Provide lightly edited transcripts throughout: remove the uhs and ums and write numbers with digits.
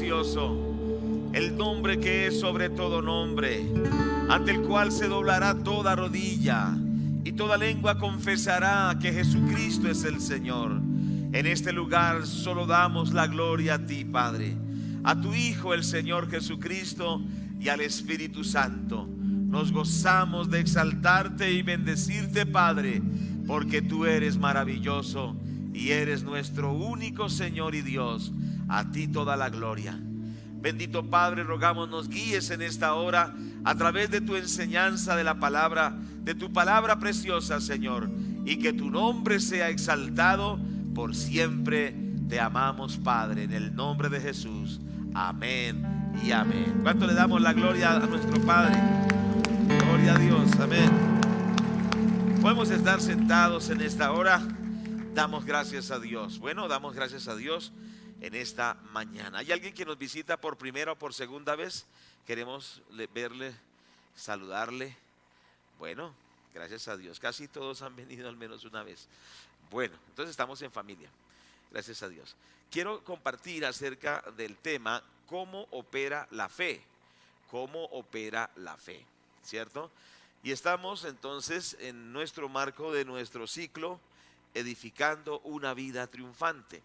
precioso, el nombre que es sobre todo nombre, ante el cual se doblará toda rodilla y toda lengua confesará que Jesucristo es el Señor. En este lugar solo damos la gloria a ti, Padre, a tu Hijo, el Señor Jesucristo, y al Espíritu Santo. Nos gozamos de exaltarte y bendecirte, Padre, porque tú eres maravilloso y eres nuestro único Señor y Dios. A ti toda la gloria. Bendito Padre, rogamos nos guíes en esta hora a través de tu enseñanza de la palabra, de tu palabra preciosa, Señor, y que tu nombre sea exaltado por siempre. Te amamos, Padre, en el nombre de Jesús. Amén y amén. ¿Cuánto le damos la gloria a nuestro Padre? Gloria a Dios, amén. Podemos estar sentados en esta hora. Damos gracias a Dios. Bueno, damos gracias a Dios en esta mañana. ¿Hay alguien que nos visita por primera o por segunda vez? Queremos verle, saludarle. Bueno, gracias a Dios. Casi todos han venido al menos una vez. Bueno, entonces estamos en familia. Gracias a Dios. Quiero compartir acerca del tema cómo opera la fe. Cómo opera la fe, ¿cierto? Y estamos entonces en nuestro marco de nuestro ciclo edificando una vida triunfante.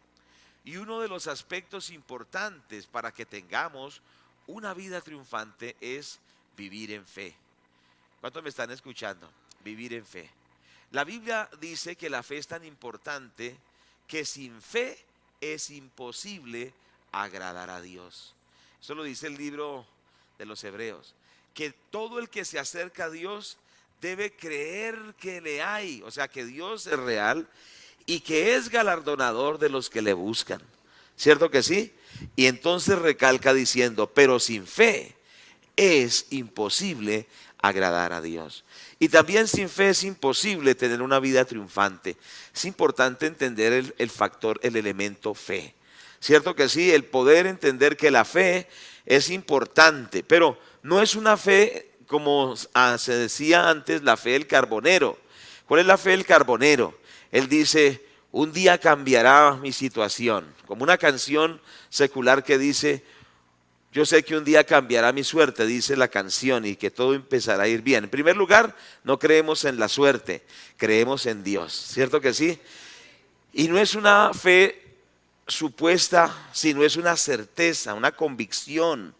Y uno de los aspectos importantes para que tengamos una vida triunfante es vivir en fe. ¿Cuántos me están escuchando? Vivir en fe. La Biblia dice que la fe es tan importante que sin fe es imposible agradar a Dios. Eso lo dice el libro de los Hebreos, que todo el que se acerca a Dios debe creer que le hay, o sea que Dios es real y que es galardonador de los que le buscan, ¿cierto que sí? Y entonces recalca diciendo, pero sin fe es imposible agradar a Dios. Y también sin fe es imposible tener una vida triunfante. Es importante entender el factor, el elemento fe, ¿cierto que sí? El poder entender que la fe es importante, pero no es una fe como se decía antes, la fe del carbonero. ¿Cuál es la fe del carbonero? Él dice, un día cambiará mi situación, como una canción secular que dice, yo sé que un día cambiará mi suerte, dice la canción, y que todo empezará a ir bien. En primer lugar, no creemos en la suerte, creemos en Dios, ¿cierto que sí? Y no es una fe supuesta, sino es una certeza, una convicción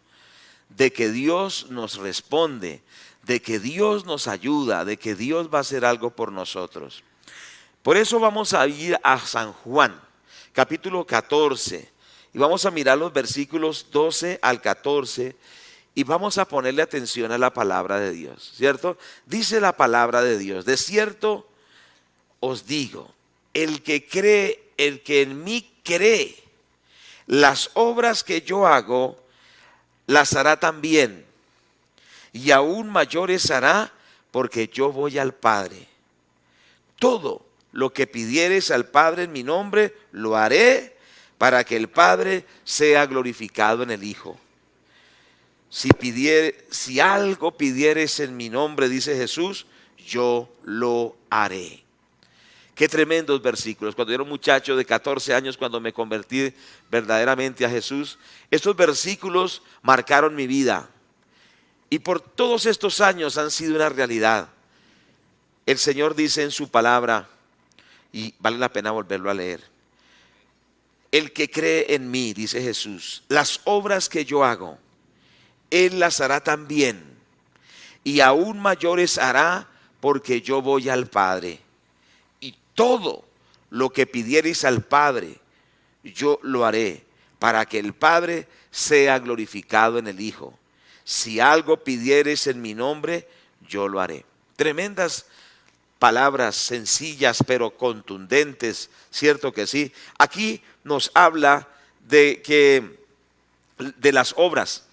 de que Dios nos responde, de que Dios nos ayuda, de que Dios va a hacer algo por nosotros. Por eso vamos a ir a San Juan, capítulo 14, y vamos a mirar los versículos 12 al 14, y vamos a ponerle atención a la palabra de Dios, ¿cierto? Dice la palabra de Dios, de cierto os digo, el que cree, el que en mí cree, las obras que yo hago, las hará también, y aún mayores hará, porque yo voy al Padre. Todo lo que pidieres al Padre en mi nombre, lo haré, para que el Padre sea glorificado en el Hijo. Si algo pidieres en mi nombre, dice Jesús, yo lo haré. Qué tremendos versículos. Cuando yo era un muchacho de 14 años, cuando me convertí verdaderamente a Jesús, estos versículos marcaron mi vida. Y por todos estos años han sido una realidad. El Señor dice en su palabra, y vale la pena volverlo a leer, el que cree en mí, dice Jesús, las obras que yo hago, Él las hará también, y aún mayores hará, porque yo voy al Padre. Y todo lo que pidiereis al Padre, yo lo haré, para que el Padre sea glorificado en el Hijo. Si algo pidiereis en mi nombre, yo lo haré. Tremendas palabras sencillas pero contundentes, ¿cierto que sí? Aquí nos habla de las obras.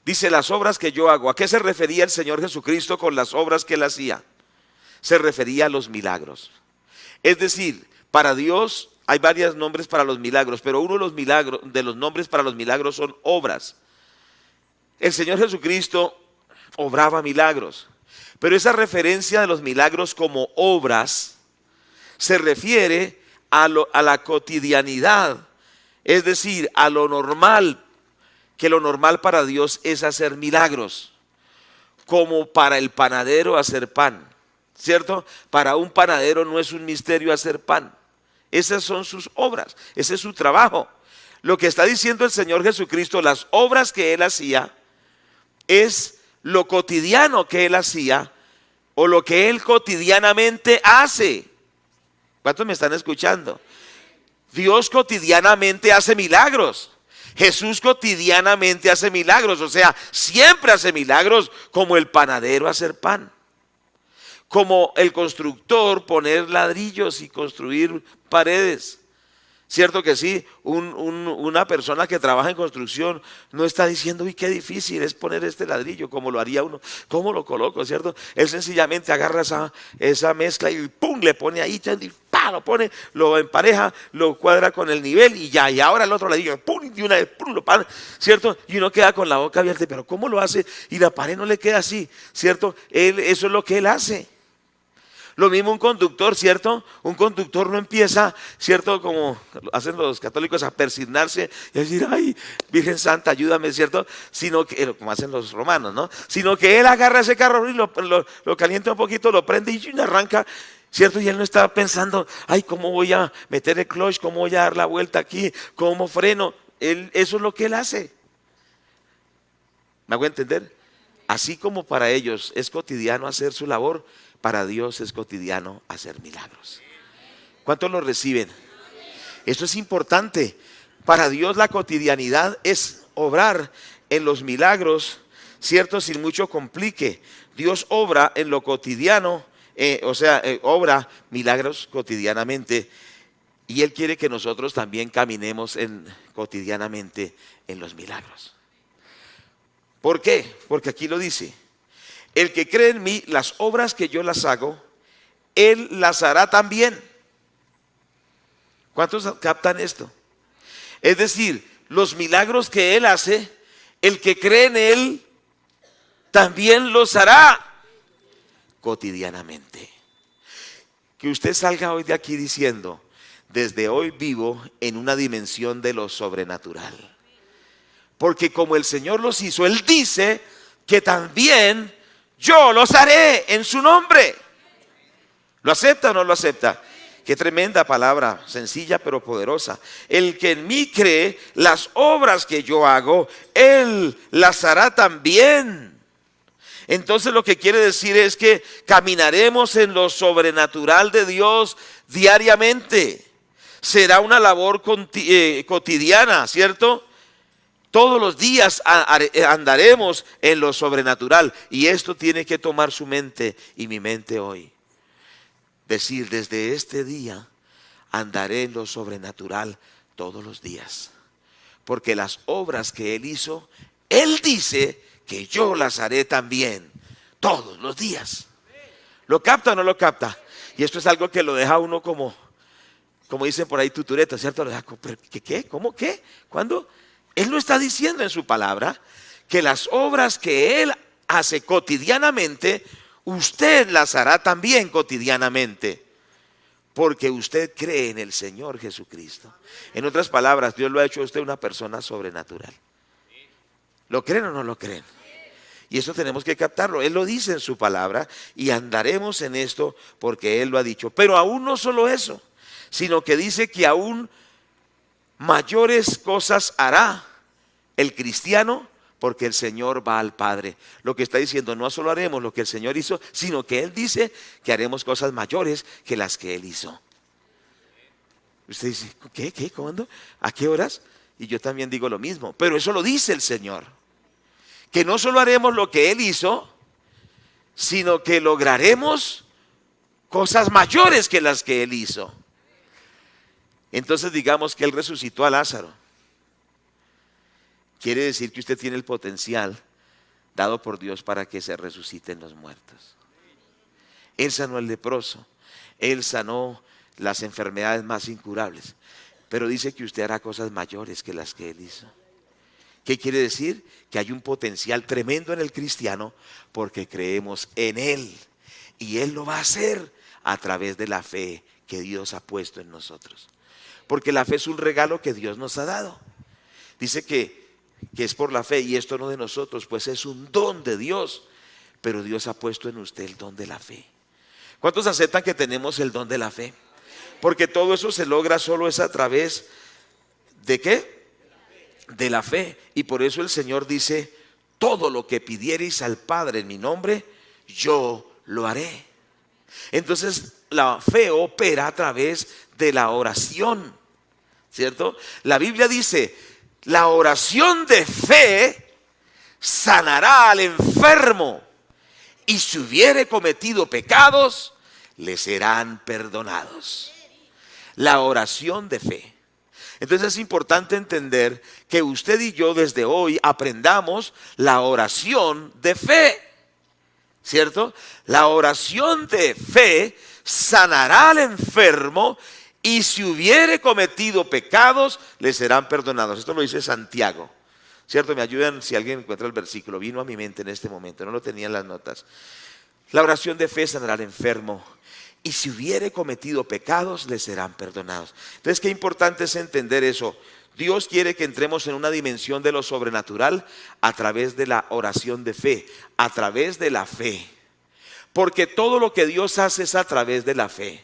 Dice las obras que yo hago. ¿A qué se refería el Señor Jesucristo con las obras que Él hacía? Se refería a los milagros. Es decir, para Dios hay varios nombres para los milagros, pero uno de los nombres para los milagros son obras. El Señor Jesucristo obraba milagros, pero esa referencia de los milagros como obras se refiere a la cotidianidad, es decir, a lo normal, que lo normal para Dios es hacer milagros, como para el panadero hacer pan, ¿cierto? Para un panadero no es un misterio hacer pan. Esas son sus obras, ese es su trabajo. Lo que está diciendo el Señor Jesucristo, las obras que Él hacía, es lo cotidiano que Él hacía o lo que Él cotidianamente hace. ¿Cuántos me están escuchando? Dios cotidianamente hace milagros. Jesús cotidianamente hace milagros, o sea, siempre hace milagros, como el panadero hacer pan, como el constructor poner ladrillos y construir paredes. Cierto que sí, una persona que trabaja en construcción no está diciendo, uy, qué difícil es poner este ladrillo, como lo haría uno, ¿cómo lo coloco? ¿Cierto? Él sencillamente agarra esa mezcla y pum, le pone ahí, y pa, lo pone, lo empareja, lo cuadra con el nivel y ya, y ahora el otro ladrillo, pum, y una vez, pum, lo para, ¿cierto? Y uno queda con la boca abierta, pero ¿cómo lo hace? Y la pared no le queda así, ¿cierto? Eso es lo que él hace. Lo mismo un conductor, ¿cierto? Un conductor no empieza, ¿cierto? Como hacen los católicos, a persignarse y a decir, ay, Virgen Santa, ayúdame, ¿cierto? Sino que, como hacen los romanos, ¿no? Sino que él agarra ese carro y lo calienta un poquito, lo prende y arranca, ¿cierto? Y él no está pensando, ay, ¿cómo voy a meter el clutch? ¿Cómo voy a dar la vuelta aquí? ¿Cómo freno? Eso es lo que él hace. ¿Me hago entender? Así como para ellos es cotidiano hacer su labor, para Dios es cotidiano hacer milagros. ¿Cuántos lo reciben? Esto es importante. Para Dios la cotidianidad es obrar en los milagros, ¿cierto? Sin mucho complique. Dios obra en lo cotidiano, obra milagros cotidianamente. Y Él quiere que nosotros también caminemos cotidianamente en los milagros. ¿Por qué? Porque aquí lo dice. El que cree en mí, las obras que yo las hago, Él las hará también. ¿Cuántos captan esto? Es decir, los milagros que Él hace, el que cree en Él, también los hará cotidianamente. Que usted salga hoy de aquí diciendo, desde hoy vivo en una dimensión de lo sobrenatural. Porque como el Señor los hizo, Él dice que también yo los haré en su nombre. ¿Lo acepta o no lo acepta? Qué tremenda palabra, sencilla pero poderosa. El que en mí cree, las obras que yo hago, Él las hará también. Entonces lo que quiere decir es que caminaremos en lo sobrenatural de Dios diariamente. Será una labor cotidiana, ¿cierto? Todos los días andaremos en lo sobrenatural. Y esto tiene que tomar su mente y mi mente hoy. Decir, desde este día andaré en lo sobrenatural todos los días. Porque las obras que Él hizo, Él dice que yo las haré también todos los días. ¿Lo capta o no lo capta? Y esto es algo que lo deja uno como dicen por ahí, tutureta, ¿cierto? Lo deja, ¿qué? ¿Cómo qué? ¿Cuándo? Él lo está diciendo en su palabra, que las obras que Él hace cotidianamente, usted las hará también cotidianamente, porque usted cree en el Señor Jesucristo. En otras palabras, Dios lo ha hecho a usted una persona sobrenatural. ¿Lo creen o no lo creen? Y eso tenemos que captarlo. Él lo dice en su palabra y andaremos en esto porque Él lo ha dicho. Pero aún no solo eso, sino que dice que aún mayores cosas hará el cristiano porque el Señor va al Padre. Lo que está diciendo, no solo haremos lo que el Señor hizo, sino que Él dice que haremos cosas mayores que las que Él hizo. Usted dice, ¿qué? ¿Cuándo? ¿A qué horas? Y yo también digo lo mismo, pero eso lo dice el Señor. Que no solo haremos lo que Él hizo, sino que lograremos cosas mayores que las que Él hizo. Entonces digamos que Él resucitó a Lázaro. Quiere decir que usted tiene el potencial dado por Dios para que se resuciten los muertos. Él sanó al leproso, Él sanó las enfermedades más incurables, pero dice que usted hará cosas mayores que las que Él hizo. ¿Qué quiere decir? Que hay un potencial tremendo en el cristiano porque creemos en Él y Él lo va a hacer a través de la fe que Dios ha puesto en nosotros. Porque la fe es un regalo que Dios nos ha dado. Dice que que es por la fe, y esto no de nosotros, pues es un don de Dios, pero Dios ha puesto en usted el don de la fe. ¿Cuántos aceptan que tenemos el don de la fe? Porque todo eso se logra solo es a través ¿de qué? De la fe. Y por eso el Señor dice: todo lo que pidiereis al Padre en mi nombre, yo lo haré. Entonces la fe opera a través de la oración, ¿cierto? La Biblia dice: la oración de fe sanará al enfermo, y si hubiere cometido pecados, le serán perdonados. La oración de fe. Entonces es importante entender que usted y yo desde hoy aprendamos la oración de fe, ¿cierto? La oración de fe sanará al enfermo, y si hubiere cometido pecados, le serán perdonados. Esto lo dice Santiago, ¿cierto? Me ayudan si alguien encuentra el versículo. Vino a mi mente en este momento, no lo tenía en las notas. La oración de fe sanará al enfermo, y si hubiere cometido pecados, le serán perdonados. Entonces, qué importante es entender eso. Dios quiere que entremos en una dimensión de lo sobrenatural a través de la oración de fe, a través de la fe. Porque todo lo que Dios hace es a través de la fe.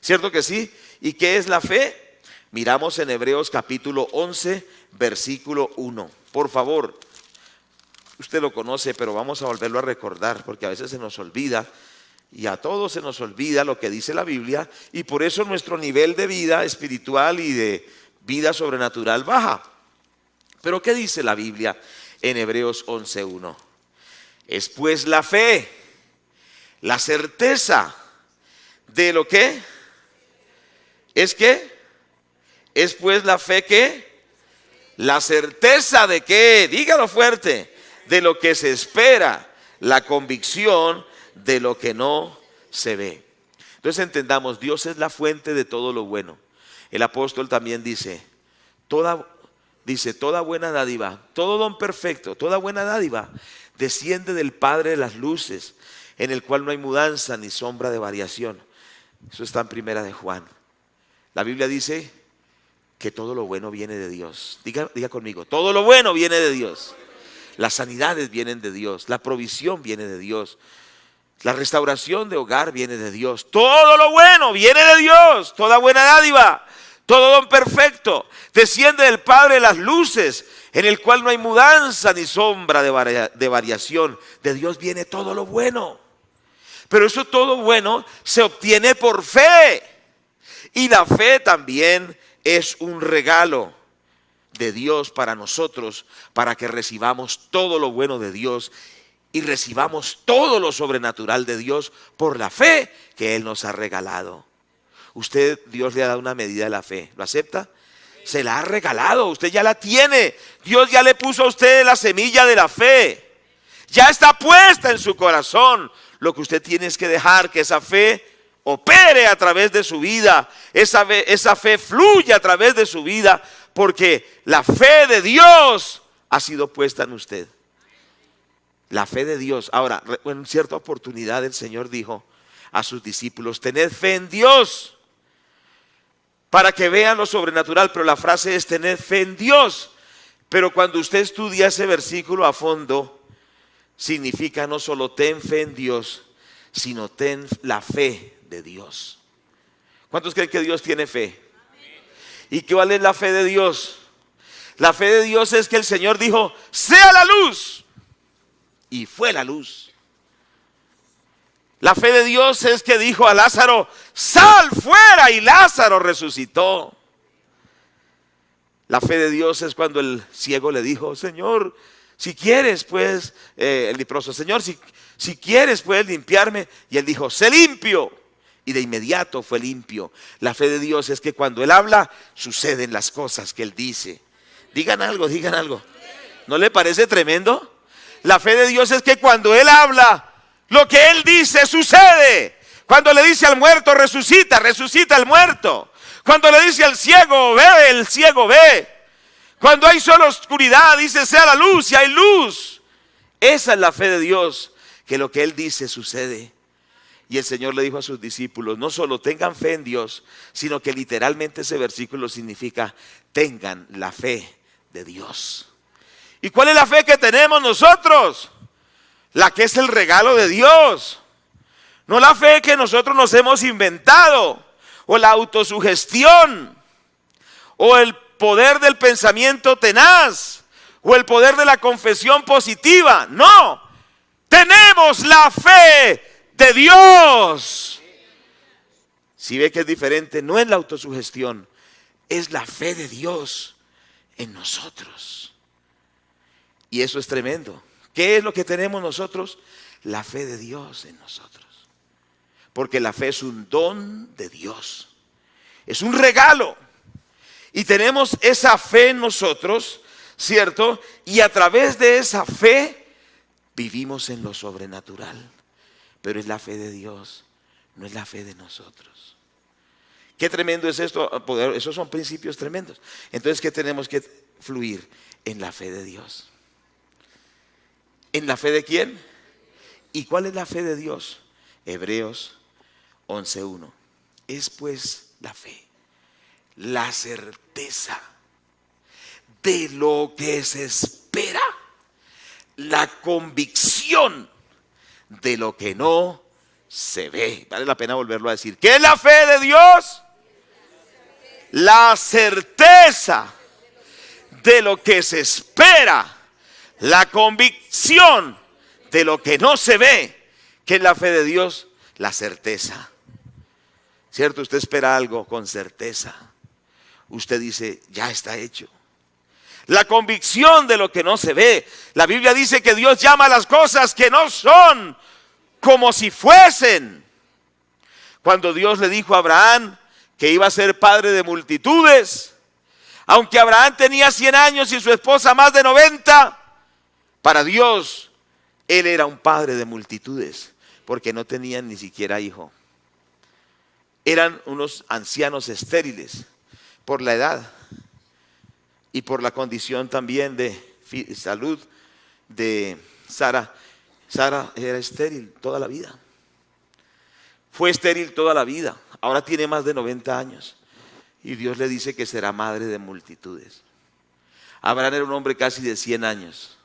¿Cierto que sí? ¿Y qué es la fe? Miramos en Hebreos capítulo 11, versículo 1. Por favor, usted lo conoce, pero vamos a volverlo a recordar, porque a veces se nos olvida, y a todos se nos olvida lo que dice la Biblia, y por eso nuestro nivel de vida espiritual y de vida sobrenatural baja. Pero ¿qué dice la Biblia en Hebreos 11:1? Es pues la fe, la certeza de lo que es que es pues la fe que la certeza de que, dígalo fuerte, de lo que se espera, la convicción de lo que no se ve. Entonces entendamos, Dios es la fuente de todo lo bueno. El apóstol también dice toda buena dádiva, todo don perfecto, toda buena dádiva desciende del Padre de las luces, en el cual no hay mudanza ni sombra de variación. Eso está en Primera de Juan. La Biblia dice que todo lo bueno viene de Dios. Diga conmigo, todo lo bueno viene de Dios. Las sanidades vienen de Dios, la provisión viene de Dios, la restauración de hogar viene de Dios. Todo lo bueno viene de Dios, toda buena dádiva, todo don perfecto desciende del Padre de las luces, en el cual no hay mudanza ni sombra de variación. De Dios viene todo lo bueno. Pero eso todo bueno se obtiene por fe. Y la fe también es un regalo de Dios para nosotros, para que recibamos todo lo bueno de Dios y recibamos todo lo sobrenatural de Dios por la fe que Él nos ha regalado. Usted, Dios le ha dado una medida de la fe. ¿Lo acepta? Se la ha regalado, usted ya la tiene. Dios ya le puso a usted la semilla de la fe. Ya está puesta en su corazón. Lo que usted tiene es que dejar que esa fe opere a través de su vida. Esa fe fluye a través de su vida, porque la fe de Dios ha sido puesta en usted. La fe de Dios. Ahora, en cierta oportunidad el Señor dijo a sus discípulos: tened fe en Dios para que vean lo sobrenatural. Pero la frase es tened fe en Dios. Pero cuando usted estudia ese versículo a fondo, significa no solo ten fe en Dios, sino ten la fe de Dios. ¿Cuántos creen que Dios tiene fe? ¿Y cuál es la fe de Dios? La fe de Dios es que el Señor dijo: sea la luz, y fue la luz. La fe de Dios es que dijo a Lázaro: sal fuera, y Lázaro resucitó. La fe de Dios es cuando el ciego le dijo: Señor, si quieres, pues, el leproso, Señor, si quieres, puedes limpiarme. Y él dijo: sé limpio. Y de inmediato fue limpio. La fe de Dios es que cuando Él habla, suceden las cosas que Él dice. Digan algo, digan algo. ¿No le parece tremendo? La fe de Dios es que cuando Él habla, lo que Él dice sucede. Cuando le dice al muerto: resucita, resucita el muerto. Cuando le dice al ciego: ve, el ciego ve. Cuando hay solo oscuridad, dice: sea la luz, y hay luz. Esa es la fe de Dios, que lo que Él dice sucede. Y el Señor le dijo a sus discípulos: no solo tengan fe en Dios, sino que literalmente ese versículo significa: tengan la fe de Dios. ¿Y cuál es la fe que tenemos nosotros? La que es el regalo de Dios. No la fe que nosotros nos hemos inventado, o la autosugestión, o el poder del pensamiento tenaz, o el poder de la confesión positiva. No, tenemos la fe de Dios. Si ve que es diferente, no es la autosugestión, es la fe de Dios en nosotros. Y eso es tremendo. ¿Qué es lo que tenemos nosotros? La fe de Dios en nosotros. Porque la fe es un don de Dios. Es un regalo. Y tenemos esa fe en nosotros, ¿cierto? Y a través de esa fe vivimos en lo sobrenatural. Pero es la fe de Dios, no es la fe de nosotros. Qué tremendo es esto. Esos son principios tremendos. Entonces, ¿qué tenemos que fluir? En la fe de Dios. ¿En la fe de quién? ¿Y cuál es la fe de Dios? Hebreos 11:1. Es pues la fe, la certeza de lo que se espera, la convicción de lo que no se ve. Vale la pena volverlo a decir. ¿Qué es la fe de Dios? La certeza de lo que se espera, la convicción de lo que no se ve. ¿Qué es la fe de Dios? La certeza. ¿Cierto? Usted espera algo con certeza. Usted dice, ya está hecho. La convicción de lo que no se ve. La Biblia dice que Dios llama a las cosas que no son como si fuesen. Cuando Dios le dijo a Abraham que iba a ser padre de multitudes, aunque Abraham tenía 100 años y su esposa más de 90, para Dios, él era un padre de multitudes, porque no tenían ni siquiera hijo. Eran unos ancianos estériles por la edad y por la condición también de salud de Sara. Sara era estéril toda la vida. Fue estéril toda la vida. Ahora tiene más de 90 años. Y Dios le dice que será madre de multitudes. Abraham era un hombre casi de 100 años.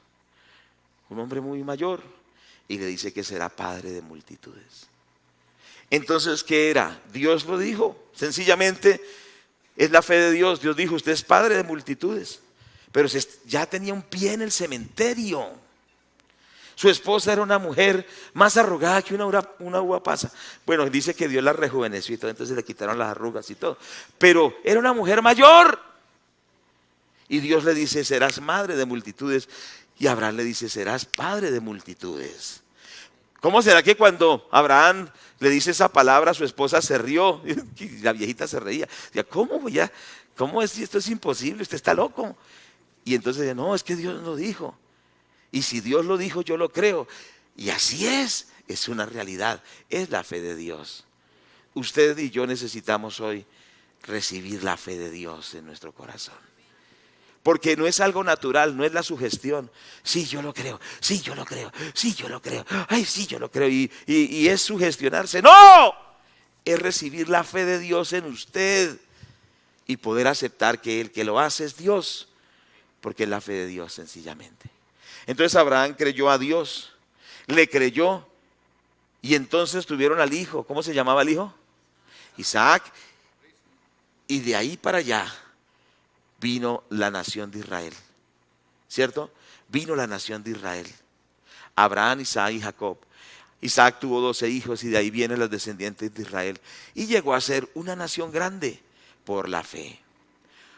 Un hombre muy mayor. Y le dice que será padre de multitudes. Entonces, ¿qué era? Dios lo dijo. Sencillamente es la fe de Dios. Dios dijo, usted es padre de multitudes. Pero ya tenía un pie en el cementerio. Su esposa era una mujer más arrugada que una uva pasa. Bueno, dice que Dios la rejuveneció y todo, entonces le quitaron las arrugas y todo. Pero era una mujer mayor. Y Dios le dice, serás madre de multitudes. Y Abraham le dice, serás padre de multitudes. ¿Cómo será que cuando Abraham le dice esa palabra, su esposa se rió? Y la viejita se reía. Decía, ¿cómo es? Esto es imposible, usted está loco. Y entonces decía, no, es que Dios lo dijo. Y si Dios lo dijo, yo lo creo. Y así es una realidad, es la fe de Dios. Usted y yo necesitamos hoy recibir la fe de Dios en nuestro corazón. Porque no es algo natural, no es la sugestión. Sí, yo lo creo, sí, yo lo creo, sí, yo lo creo. Ay, sí, yo lo creo. Y es sugestionarse. ¡No! Es recibir la fe de Dios en usted y poder aceptar que el que lo hace es Dios. Porque es la fe de Dios sencillamente. Entonces Abraham creyó a Dios, le creyó y entonces tuvieron al hijo. ¿Cómo se llamaba el hijo? Isaac. Y de ahí para allá vino la nación de Israel, ¿cierto? Vino la nación de Israel. Abraham, Isaac y Jacob. Isaac tuvo 12 hijos y de ahí vienen los descendientes de Israel. Y llegó a ser una nación grande por la fe.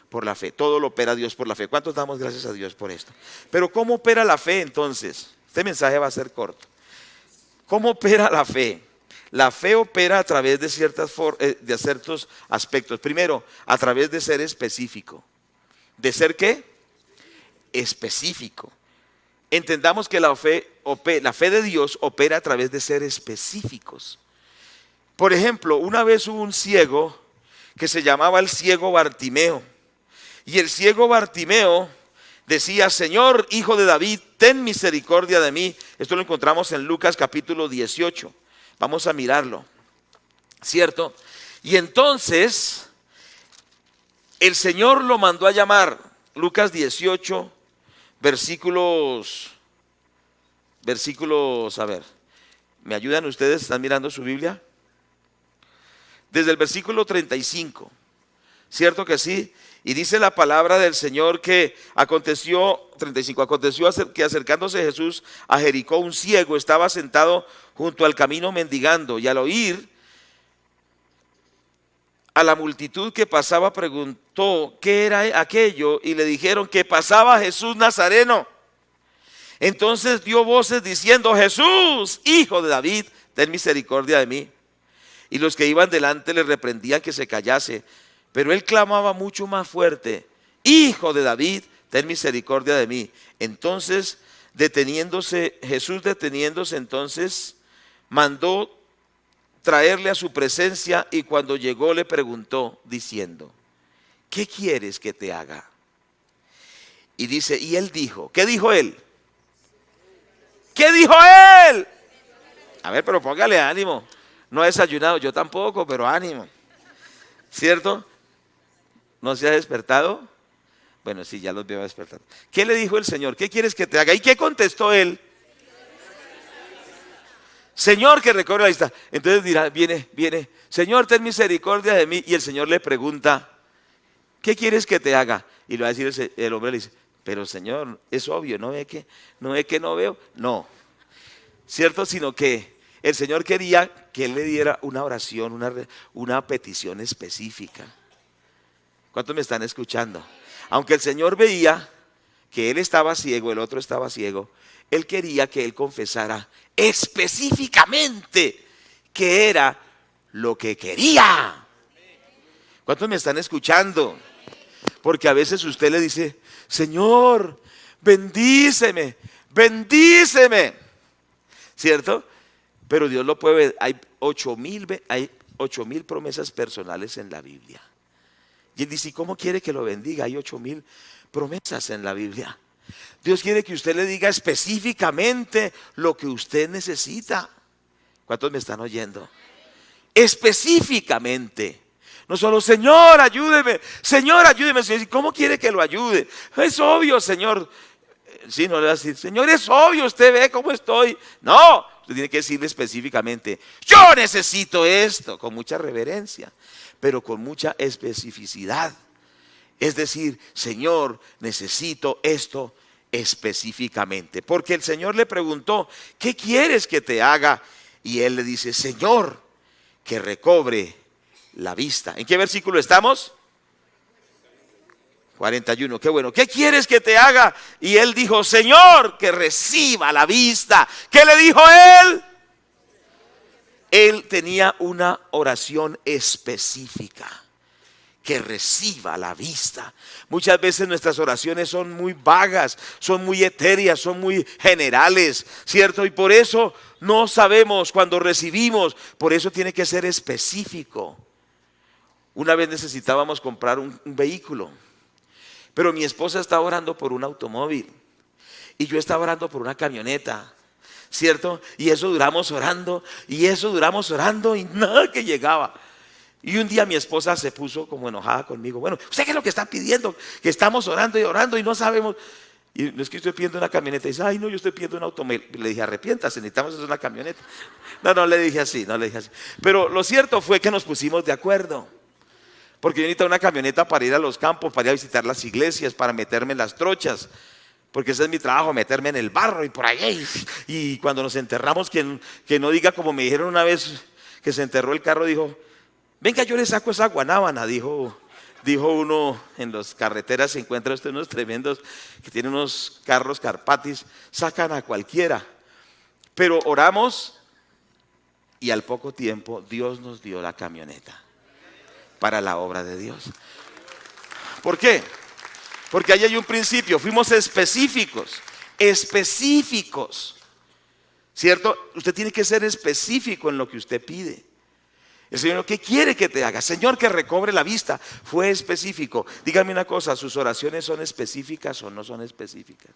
Por la fe, todo lo opera Dios por la fe. ¿Cuántos damos gracias a Dios por esto? Pero ¿cómo opera la fe entonces? Este mensaje va a ser corto. ¿Cómo opera la fe? La fe opera a través de ciertos aspectos. Primero, a través de ser específico. ¿De ser qué? Específico. Entendamos que la fe de Dios opera a través de ser específicos. Por ejemplo, una vez hubo un ciego que se llamaba el ciego Bartimeo. Y el ciego Bartimeo decía, Señor, hijo de David, ten misericordia de mí. Esto lo encontramos en Lucas capítulo 18. Vamos a mirarlo, ¿cierto? Y entonces el Señor lo mandó a llamar. Lucas 18, versículos, a ver, ¿me ayudan ustedes? ¿Están mirando su Biblia? Desde el versículo 35, ¿cierto que sí? Y dice la palabra del Señor que aconteció, 35, aconteció que acercándose Jesús a Jericó, un ciego estaba sentado junto al camino mendigando, y al oír a la multitud que pasaba, preguntó qué era aquello, y le dijeron que pasaba Jesús Nazareno. Entonces dio voces diciendo: Jesús, hijo de David, ten misericordia de mí. Y los que iban delante le reprendían que se callase, pero él clamaba mucho más fuerte: Hijo de David, ten misericordia de mí. Entonces, Jesús deteniéndose entonces, mandó traerle a su presencia, y cuando llegó le preguntó diciendo: ¿qué quieres que te haga? Y dice, y él dijo, ¿qué dijo él? ¿Qué dijo él? A ver, pero póngale ánimo. No ha desayunado, yo tampoco, pero ánimo. ¿Cierto? ¿No se ha despertado? Bueno, sí, ya los veo despertar. ¿Qué le dijo el Señor? ¿Qué quieres que te haga? ¿Y qué contestó él? Señor, que recobre la vista. Entonces dirá, viene, Señor, ten misericordia de mí. Y el Señor le pregunta, ¿qué quieres que te haga? Y le va a decir el hombre, le dice, pero Señor, es obvio, ¿no ve que no veo? No, ¿cierto? Sino que el Señor quería que él le diera una oración, una petición específica. ¿Cuántos me están escuchando? Aunque el Señor veía que él estaba ciego, el otro estaba ciego, él quería que él confesara específicamente qué era lo que quería. ¿Cuántos me están escuchando? Porque a veces usted le dice, Señor, bendíceme, ¿cierto? Pero Dios lo puede ver. Hay 8,000 promesas personales en la Biblia. Y él dice, ¿cómo quiere que lo bendiga? Hay 8,000 promesas en la Biblia. Dios quiere que usted le diga específicamente lo que usted necesita. ¿Cuántos me están oyendo? Específicamente. No solo, Señor, ayúdeme. ¿Cómo quiere que lo ayude? Es obvio, Señor. Sí, no le va a decir, Señor, es obvio, usted ve cómo estoy. No, usted tiene que decirle específicamente, yo necesito esto, con mucha reverencia, pero con mucha especificidad. Es decir, Señor, necesito esto específicamente. Porque el Señor le preguntó, ¿qué quieres que te haga? Y él le dice, Señor, que recobre la vista. ¿En qué versículo estamos? 41, qué bueno. ¿Qué quieres que te haga? Y él dijo, Señor, que reciba la vista. ¿Qué le dijo él? Él tenía una oración específica. Que reciba la vista. Muchas veces nuestras oraciones son muy vagas, son muy etéreas, son muy generales, ¿cierto? Y por eso no sabemos cuando recibimos, por eso tiene que ser específico. Una vez necesitábamos comprar un vehículo, pero mi esposa estaba orando por un automóvil y yo estaba orando por una camioneta, ¿cierto? Y eso duramos orando y nada que llegaba. Y un día mi esposa se puso como enojada conmigo. Bueno, ¿usted qué es lo que está pidiendo? Que estamos orando y no sabemos. Y no es que estoy pidiendo una camioneta. Y dice, ay no, yo estoy pidiendo un automóvil. Le dije, arrepiéntase, necesitamos una camioneta. No le dije así. Pero lo cierto fue que nos pusimos de acuerdo. Porque yo necesito una camioneta para ir a los campos, para ir a visitar las iglesias, para meterme en las trochas. Porque ese es mi trabajo, meterme en el barro y por ahí. Y cuando nos enterramos, que no diga como me dijeron una vez que se enterró el carro, dijo, venga, yo le saco esa guanábana, dijo uno en las carreteras. Se encuentra usted unos tremendos que tienen unos carros Carpatis, sacan a cualquiera. Pero oramos y al poco tiempo Dios nos dio la camioneta para la obra de Dios. ¿Por qué? Porque ahí hay un principio, fuimos específicos, ¿cierto? Usted tiene que ser específico en lo que usted pide. El Señor, ¿qué quiere que te haga? Señor, que recobre la vista. Fue específico. Dígame una cosa, ¿sus oraciones son específicas o no son específicas?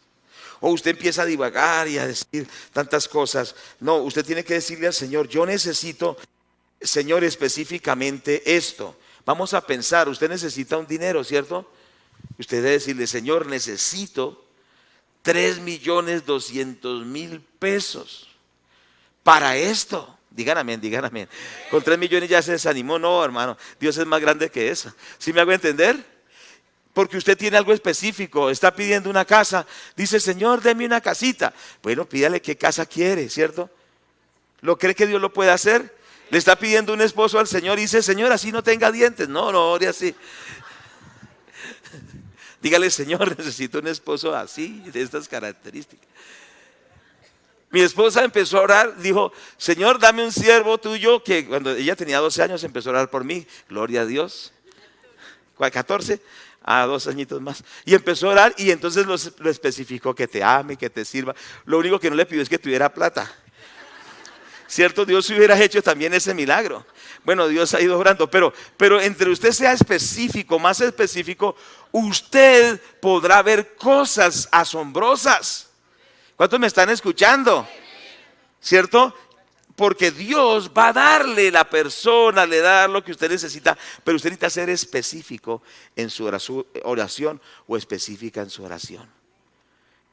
O usted empieza a divagar y a decir tantas cosas. No, usted tiene que decirle al Señor, yo necesito, Señor, específicamente esto. Vamos a pensar, usted necesita un dinero, ¿cierto? Usted debe decirle, Señor, necesito 3.200.000 pesos para esto. Digan amén, digan amén. Con 3 millones ya se desanimó. No, hermano, Dios es más grande que eso. ¿Sí me hago entender? Porque usted tiene algo específico, está pidiendo una casa, dice, Señor, deme una casita. Bueno, pídale qué casa quiere, ¿cierto? ¿Lo cree que Dios lo puede hacer? Le está pidiendo un esposo al Señor y dice, Señor, así no tenga dientes. No, no ore así. Dígale, Señor, necesito un esposo así, de estas características. Mi esposa empezó a orar, dijo, Señor, dame un siervo tuyo, que cuando ella tenía 12 años empezó a orar por mí, gloria a Dios. 14, 2 añitos más. Y empezó a orar y entonces lo especificó, que te ame, que te sirva. Lo único que no le pidió es que tuviera plata. ¿Cierto? Dios hubiera hecho también ese milagro. Bueno, Dios ha ido orando, pero entre usted sea específico, más específico, usted podrá ver cosas asombrosas. ¿Cuántos me están escuchando? ¿Cierto? Porque Dios va a darle la persona, le da lo que usted necesita, pero usted necesita ser específico en su oración o específica en su oración.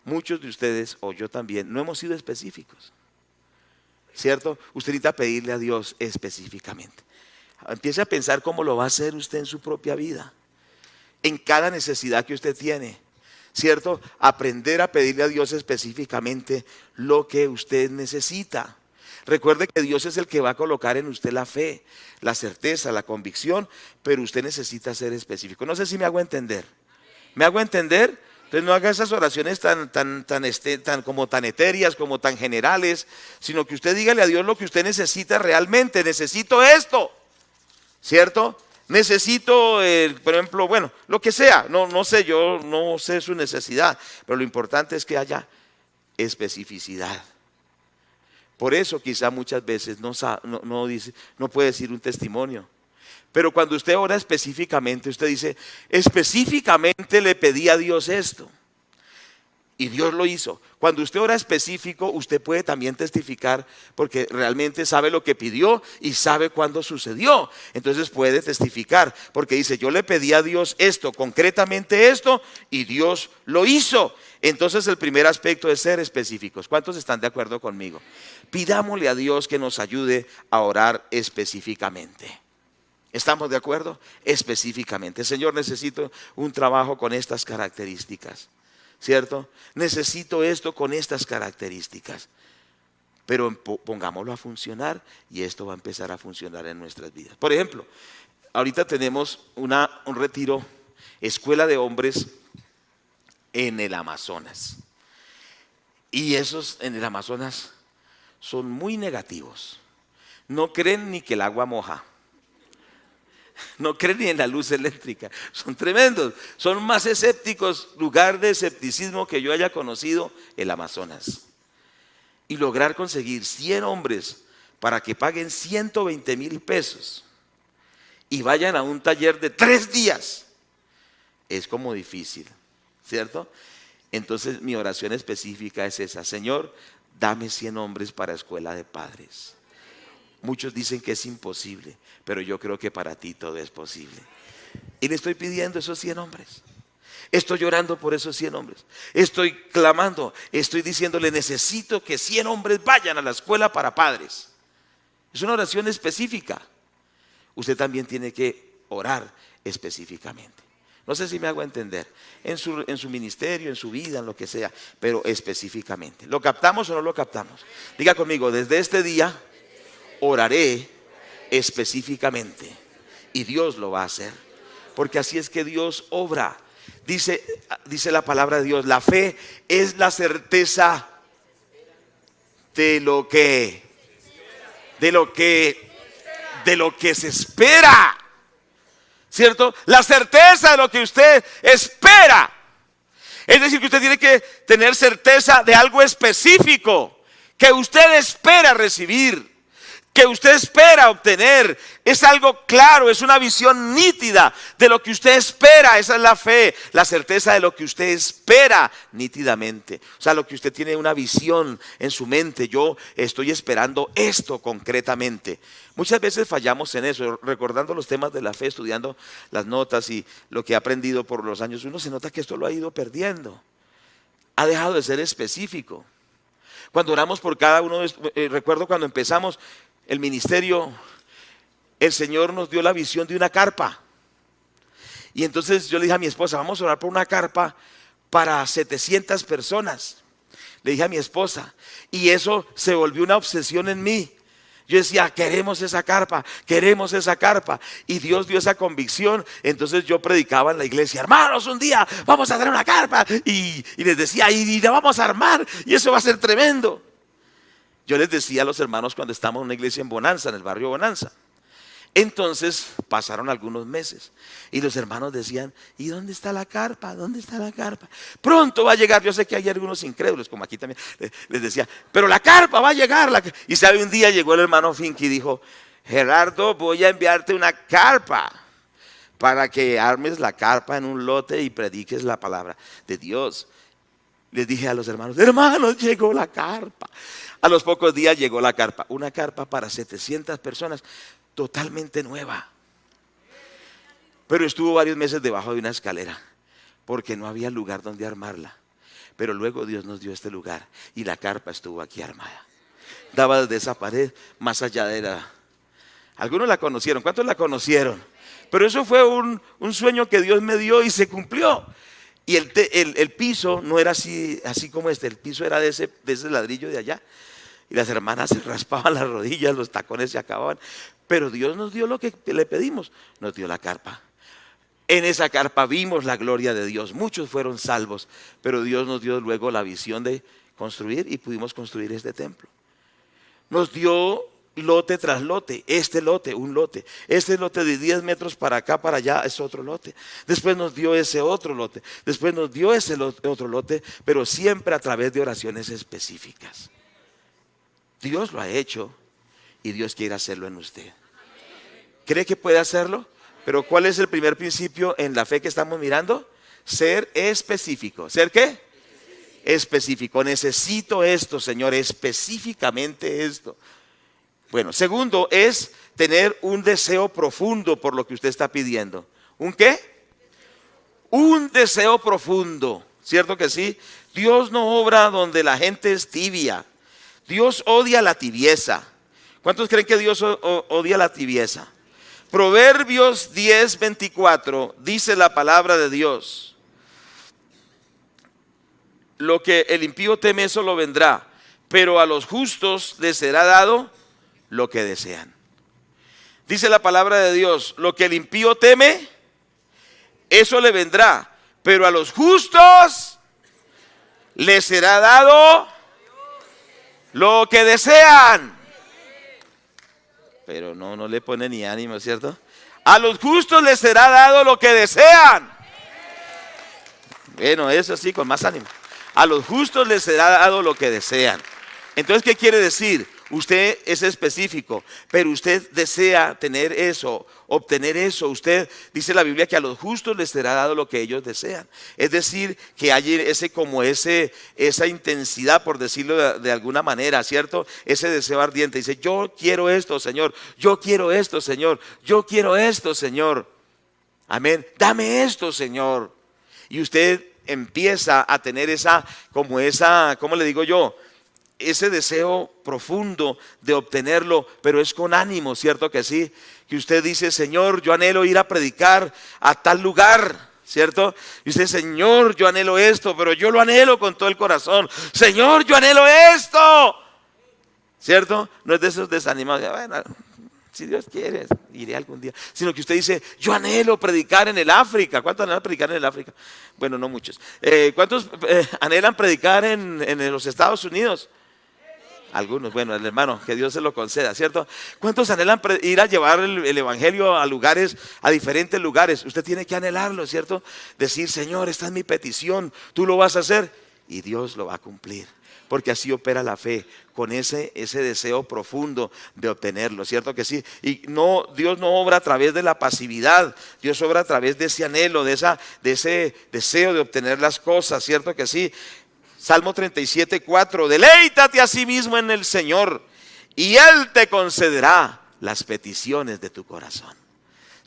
Muchos de ustedes, o yo también, no hemos sido específicos. ¿Cierto? Usted necesita pedirle a Dios específicamente. Empiece a pensar cómo lo va a hacer usted en su propia vida, en cada necesidad que usted tiene. ¿Cierto? Aprender a pedirle a Dios específicamente lo que usted necesita. Recuerde que Dios es el que va a colocar en usted la fe, la certeza, la convicción, pero usted necesita ser específico. No sé si me hago entender. ¿Me hago entender? Entonces no haga esas oraciones tan etéreas, como tan generales, sino que usted dígale a Dios lo que usted necesita realmente. Necesito esto, ¿cierto? Necesito, por ejemplo, bueno, lo que sea, no sé, yo no sé su necesidad, pero lo importante es que haya especificidad. Por eso quizá muchas veces no puede decir un testimonio. Pero cuando usted ora específicamente, usted dice, específicamente le pedí a Dios esto. Y Dios lo hizo. Cuando usted ora específico, usted puede también testificar porque realmente sabe lo que pidió y sabe cuándo sucedió. Entonces puede testificar porque dice, yo le pedí a Dios esto, concretamente esto, y Dios lo hizo. Entonces el primer aspecto es ser específicos. ¿Cuántos están de acuerdo conmigo? Pidámosle a Dios que nos ayude a orar específicamente. ¿Estamos de acuerdo? Específicamente. Señor, necesito un trabajo con estas características. ¿Cierto? Necesito esto con estas características. Pero pongámoslo a funcionar y esto va a empezar a funcionar en nuestras vidas. Por ejemplo, ahorita tenemos un retiro, escuela de hombres en el Amazonas. Y esos en el Amazonas son muy negativos. No creen ni que el agua moja. No creen ni en la luz eléctrica. Son tremendos. Son más escépticos, lugar de escepticismo que yo haya conocido, el Amazonas. Y lograr conseguir 100 hombres para que paguen 120,000 pesos y vayan a un taller de 3 días es como difícil, ¿cierto? Entonces mi oración específica es esa: Señor, dame 100 hombres para escuela de padres. Muchos dicen que es imposible, pero yo creo que para ti todo es posible. Y le estoy pidiendo esos 100 hombres. Estoy llorando por esos 100 hombres. Estoy clamando, estoy diciéndole, necesito que 100 hombres vayan a la escuela para padres. Es una oración específica. Usted también tiene que orar específicamente. No sé si me hago entender. En su ministerio, en su vida, en lo que sea, pero específicamente. ¿Lo captamos o no lo captamos? Diga conmigo, desde este día oraré específicamente y Dios lo va a hacer, porque así es que Dios obra. Dice la palabra de Dios, la fe es la certeza de lo que se espera, ¿cierto? La certeza de lo que usted espera. Es decir, que usted tiene que tener certeza de algo específico que usted espera recibir, que usted espera obtener. Es algo claro, es una visión nítida de lo que usted espera. Esa es la fe, la certeza de lo que usted espera nítidamente. O sea, lo que usted tiene una visión en su mente. Yo estoy esperando esto concretamente. Muchas veces fallamos en eso, recordando los temas de la fe, estudiando las notas y lo que he aprendido por los años. Uno se nota que esto lo ha ido perdiendo. ha dejado de ser específico. Cuando oramos por cada uno, recuerdo cuando empezamos el ministerio, el Señor nos dio la visión de una carpa. Y entonces yo le dije a mi esposa, vamos a orar por una carpa para 700 personas. Le dije a mi esposa, y eso se volvió una obsesión en mí. Yo decía, queremos esa carpa, queremos esa carpa. Y Dios dio esa convicción. Entonces yo predicaba en la iglesia, hermanos, un día vamos a traer una carpa. Y les decía, y la vamos a armar, y eso va a ser tremendo. Yo les decía a los hermanos cuando estábamos en una iglesia en Bonanza, en el barrio Bonanza. Entonces pasaron algunos meses y los hermanos decían, ¿y dónde está la carpa? ¿Dónde está la carpa? Pronto va a llegar. Yo sé que hay algunos incrédulos, como aquí también les decía, pero la carpa va a llegar. Y sabe, un día llegó el hermano Finky y dijo, Gerardo, voy a enviarte una carpa para que armes la carpa en un lote y prediques la palabra de Dios. Les dije a los hermanos, llegó la carpa. A los pocos días llegó la carpa, una carpa para 700 personas, totalmente nueva. Pero estuvo varios meses debajo de una escalera porque no había lugar donde armarla. Pero luego Dios nos dio este lugar y la carpa estuvo aquí armada. Daba desde esa pared más allá de la... Algunos la conocieron, ¿cuántos la conocieron? Pero eso fue un sueño que Dios me dio y se cumplió. Y el piso no era así como el piso era de ese ladrillo de allá. Y las hermanas se raspaban las rodillas, los tacones se acababan. Pero Dios nos dio lo que le pedimos, nos dio la carpa. En esa carpa vimos la gloria de Dios. Muchos fueron salvos, pero Dios nos dio luego la visión de construir y pudimos construir este templo. Nos dio lote tras lote, un lote. Este lote de 10 metros para acá, para allá es otro lote. Después nos dio ese otro lote. Después nos dio ese otro lote, pero siempre a través de oraciones específicas. Dios lo ha hecho y Dios quiere hacerlo en usted. ¿Cree que puede hacerlo? Pero ¿cuál es el primer principio en la fe que estamos mirando? Ser específico. ¿Ser qué? Específico. Necesito esto, Señor, específicamente esto. Bueno, segundo es tener un deseo profundo por lo que usted está pidiendo. ¿Un qué? Un deseo profundo. ¿Cierto que sí? Dios no obra donde la gente es tibia. Dios odia la tibieza. ¿Cuántos creen que Dios odia la tibieza? Proverbios 10:24 dice la palabra de Dios: lo que el impío teme, eso lo vendrá, pero a los justos les será dado lo que desean. Dice la palabra de Dios: lo que el impío teme, eso le vendrá, pero a los justos les será dado lo que desean. Pero no le pone ni ánimo, ¿cierto? A los justos les será dado lo que desean. Bueno, eso sí, con más ánimo. A los justos les será dado lo que desean. Entonces, ¿qué quiere decir? Usted es específico, pero usted desea tener eso, obtener eso. Usted, dice la Biblia, que a los justos les será dado lo que ellos desean. Es decir, que hay esa intensidad, por decirlo de alguna manera, ¿cierto? Ese deseo ardiente. Dice, yo quiero esto, Señor. Yo quiero esto, Señor. Yo quiero esto, Señor. Amén. Dame esto, Señor. Y usted empieza a tener ¿cómo le digo yo? Ese deseo profundo de obtenerlo, pero es con ánimo, ¿cierto que sí? Que usted dice, Señor, yo anhelo ir a predicar a tal lugar, ¿cierto? Y usted, Señor, yo anhelo esto, pero yo lo anhelo con todo el corazón. Señor, yo anhelo esto, ¿cierto? No es de esos desanimados, bueno, si Dios quiere, iré algún día. Sino que usted dice, yo anhelo predicar en el África. ¿Cuántos anhelan predicar en el África? Bueno, no muchos. ¿Cuántos anhelan predicar en los Estados Unidos? Algunos, bueno, el hermano, que Dios se lo conceda, ¿cierto? ¿Cuántos anhelan ir a llevar el evangelio a diferentes lugares? Usted tiene que anhelarlo, ¿cierto? Decir, Señor, esta es mi petición, tú lo vas a hacer y Dios lo va a cumplir. Porque así opera la fe, con ese deseo profundo de obtenerlo, ¿cierto que sí? Y Dios no obra a través de la pasividad, Dios obra a través de ese anhelo, de ese deseo de obtener las cosas, ¿cierto que sí? Salmo 37:4, deleítate a sí mismo en el Señor y Él te concederá las peticiones de tu corazón.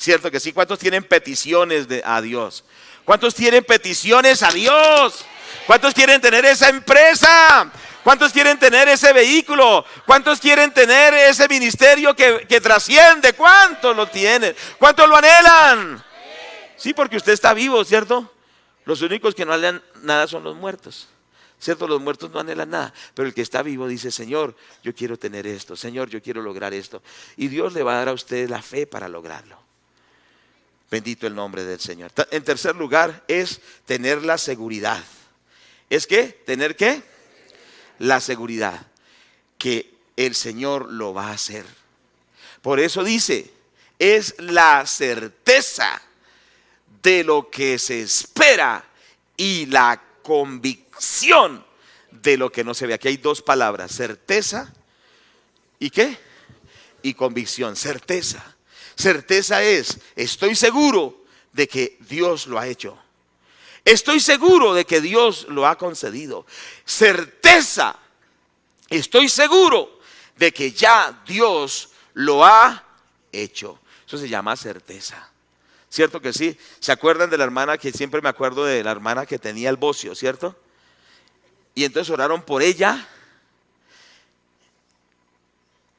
¿Cierto que sí? ¿Cuántos tienen peticiones a Dios? ¿Cuántos tienen peticiones a Dios? ¿Cuántos quieren tener esa empresa? ¿Cuántos quieren tener ese vehículo? ¿Cuántos quieren tener ese ministerio que trasciende? ¿Cuántos lo tienen? ¿Cuántos lo anhelan? Sí, porque usted está vivo, ¿cierto? Los únicos que no anhelan nada son los muertos, ¿cierto? Los muertos no anhelan nada, pero el que está vivo dice: Señor, yo quiero tener esto, Señor, yo quiero lograr esto. Y Dios le va a dar a usted la fe para lograrlo. Bendito el nombre del Señor. En tercer lugar es tener la seguridad. ¿Es qué? ¿Tener qué? La seguridad que el Señor lo va a hacer. Por eso dice, es la certeza de lo que se espera y la convicción de lo que no se ve. Aquí hay dos palabras: certeza y ¿qué? Y convicción. Certeza. Certeza es: estoy seguro de que Dios lo ha hecho. Estoy seguro de que Dios lo ha concedido. Certeza: estoy seguro de que ya Dios lo ha hecho. Eso se llama certeza. ¿Cierto que sí? ¿Se acuerdan de la hermana que siempre me acuerdo de la hermana que tenía el bocio, ¿cierto? Y entonces oraron por ella.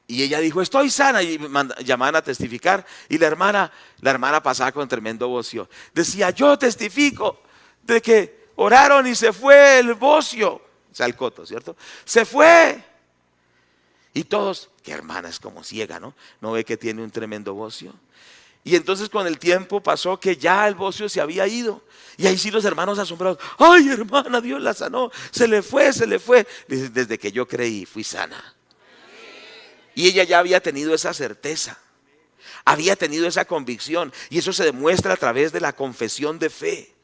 Y ella dijo: estoy sana. Y llamaban a testificar. Y la hermana pasaba con tremendo bocio. Decía: yo testifico de que oraron y se fue el bocio. O sea, el coto, ¿cierto? Se fue. Y todos: qué hermana, es como ciega, ¿no? ¿No ve que tiene un tremendo bocio? Y entonces con el tiempo pasó que ya el bocio se había ido. Y ahí sí los hermanos asombrados: ay, hermana, Dios la sanó. Se le fue, se le fue. Dice: desde que yo creí, fui sana. Y ella ya había tenido esa certeza, había tenido esa convicción. Y eso se demuestra a través de la confesión de fe.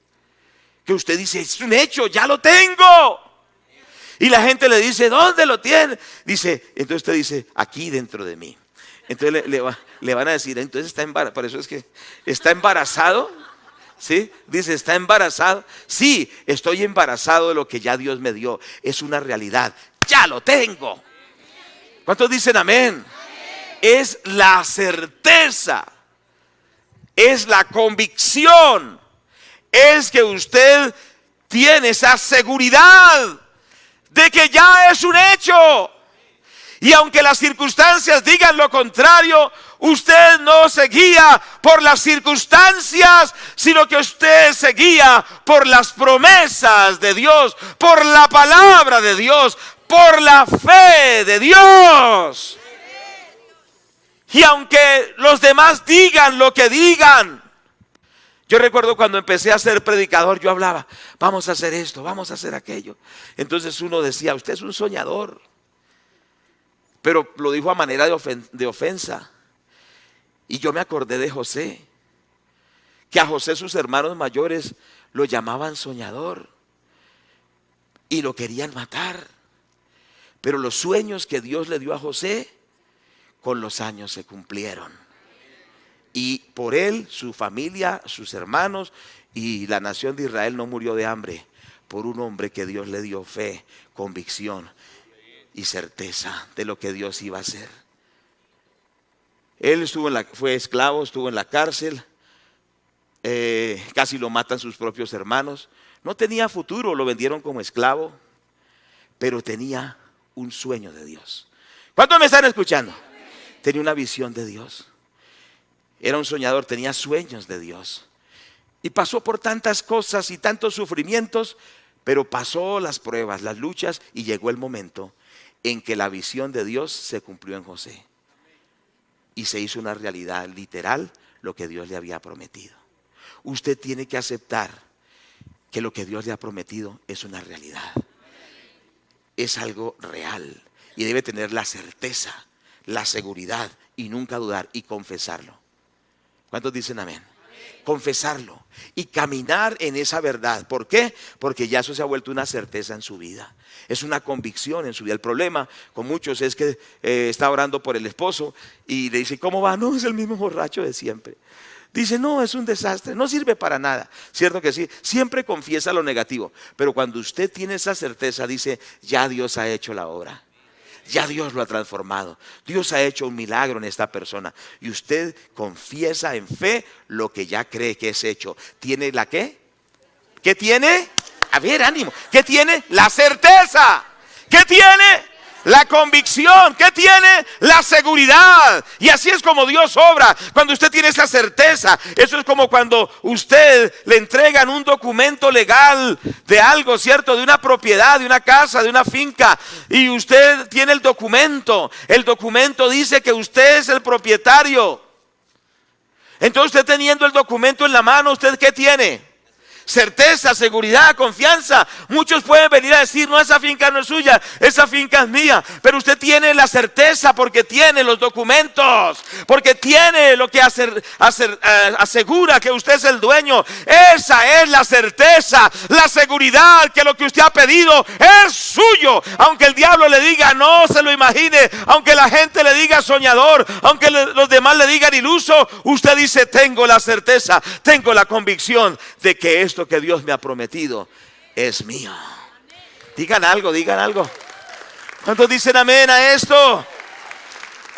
Que usted dice: es un hecho, ya lo tengo. Y la gente le dice: ¿dónde lo tiene? Dice, entonces usted dice: aquí dentro de mí. Entonces le van a decir: entonces está embarazado. Por eso es que está embarazado. ¿Sí? Dice: ¿está embarazado? Sí, estoy embarazado de lo que ya Dios me dio. Es una realidad, ya lo tengo. ¿Cuántos dicen amén? Es la certeza, es la convicción, es que usted tiene esa seguridad de que ya es un hecho. Y aunque las circunstancias digan lo contrario, usted no se guía por las circunstancias, sino que usted se guía por las promesas de Dios, por la palabra de Dios, por la fe de Dios. Y aunque los demás digan lo que digan, yo recuerdo cuando empecé a ser predicador, yo hablaba: vamos a hacer esto, vamos a hacer aquello. Entonces uno decía: usted es un soñador. Pero lo dijo a manera de ofensa. Y yo me acordé de José, que a José sus hermanos mayores lo llamaban soñador y lo querían matar. Pero los sueños que Dios le dio a José, con los años se cumplieron. Y por él, su familia, sus hermanos y la nación de Israel no murió de hambre, por un hombre que Dios le dio fe, convicción y certeza de lo que Dios iba a hacer. Él fue esclavo, estuvo en la cárcel, casi lo matan sus propios hermanos. No tenía futuro, lo vendieron como esclavo, pero tenía un sueño de Dios. ¿Cuántos me están escuchando? Tenía una visión de Dios. Era un soñador, tenía sueños de Dios. Y pasó por tantas cosas y tantos sufrimientos, pero pasó las pruebas, las luchas, y llegó el momento en que la visión de Dios se cumplió en José. Y se hizo una realidad literal lo que Dios le había prometido. Usted tiene que aceptar que lo que Dios le ha prometido es una realidad. Es algo real y debe tener la certeza, la seguridad y nunca dudar y confesarlo. ¿Cuántos dicen amén? Confesarlo y caminar en esa verdad. ¿Por qué? Porque ya eso se ha vuelto una certeza en su vida. Es una convicción en su vida. El problema con muchos es que está orando por el esposo y le dice: ¿cómo va? No, es el mismo borracho de siempre. Dice: no, es un desastre, no sirve para nada. Cierto que sí, siempre confiesa lo negativo. Pero cuando usted tiene esa certeza, dice: ya Dios ha hecho la obra. ya Dios lo ha transformado. Dios ha hecho un milagro en esta persona. Y usted confiesa en fe lo que ya cree que es hecho. ¿Tiene la qué? ¿Qué tiene? A ver, ánimo. ¿Qué tiene? La certeza. ¿Qué tiene? La convicción. ¿Qué tiene? La seguridad. Y así es como Dios obra. Cuando usted tiene esa certeza. Eso es como cuando usted le entregan un documento legal de algo, ¿cierto? De una propiedad, de una casa, de una finca. Y usted tiene el documento. El documento dice que usted es el propietario. Entonces usted teniendo el documento en la mano, ¿usted qué tiene? Certeza, seguridad, confianza. Muchos pueden venir a decir, no, esa finca no es suya, esa finca es mía. Pero usted tiene la certeza porque tiene los documentos, porque tiene lo que asegura que usted es el dueño. Esa es la certeza, la seguridad que lo que usted ha pedido es suyo. Aunque el diablo le diga no se lo imagine, aunque la gente le diga soñador, aunque los demás le digan iluso, usted dice, tengo la certeza, tengo la convicción de que esto que Dios me ha prometido es mío. Digan algo, digan algo. ¿Cuántos dicen amén a esto?